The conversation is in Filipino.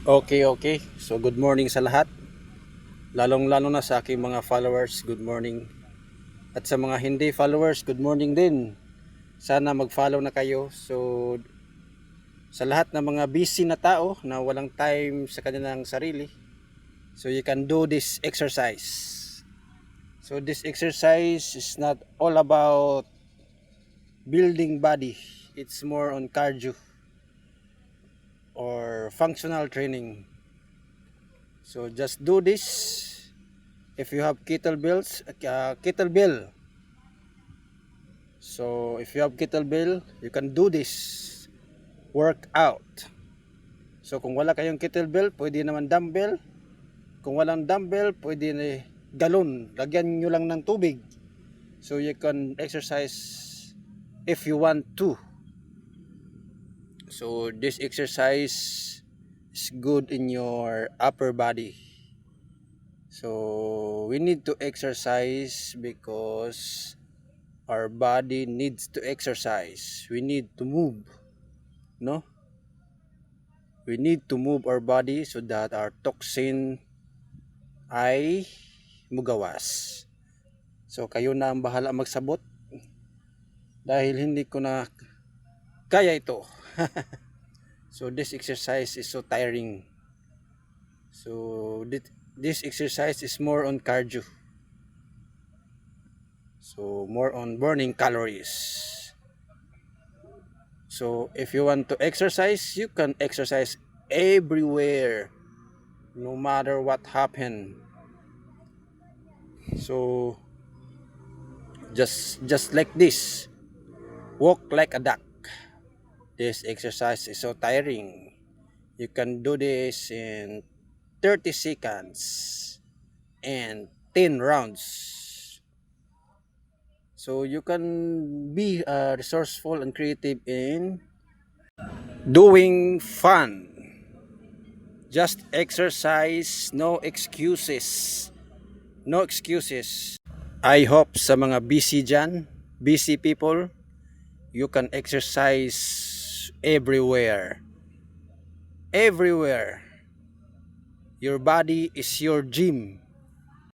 Okay. So good morning sa lahat. Lalong-lalo na sa aking mga followers, good morning. At sa mga hindi followers, good morning din. Sana mag-follow na kayo. So sa lahat ng mga busy na tao na walang time sa kanilang sarili, so you can do this exercise. So this exercise is not all about building body. It's more on cardio or functional training. So just do this. If you have kettlebell. So if you have kettlebell, you can do this workout. So kung wala kayong kettlebell, pwede naman dumbbell. Kung walang dumbbell, pwede na galon. Lagyan nyo lang ng tubig. So you can exercise if you want to. So this exercise is good in your upper body. So we need to exercise because our body needs to exercise. We need to move, no? We need to move our body so that our toxin ay mugawas. So kayo na ang bahala magsabot dahil hindi ko na kaya ito. So this exercise is so tiring. So this exercise is more on cardio. So more on burning calories. So if you want to exercise, you can exercise everywhere, no matter what happen. So just like this, walk like a duck. This exercise is so tiring. You can do this in 30 seconds and 10 rounds. So you can be resourceful and creative in doing fun. Just exercise, no excuses. No excuses. I hope sa mga busy dyan, busy people, you can exercise everywhere. Everywhere. Your body is your gym.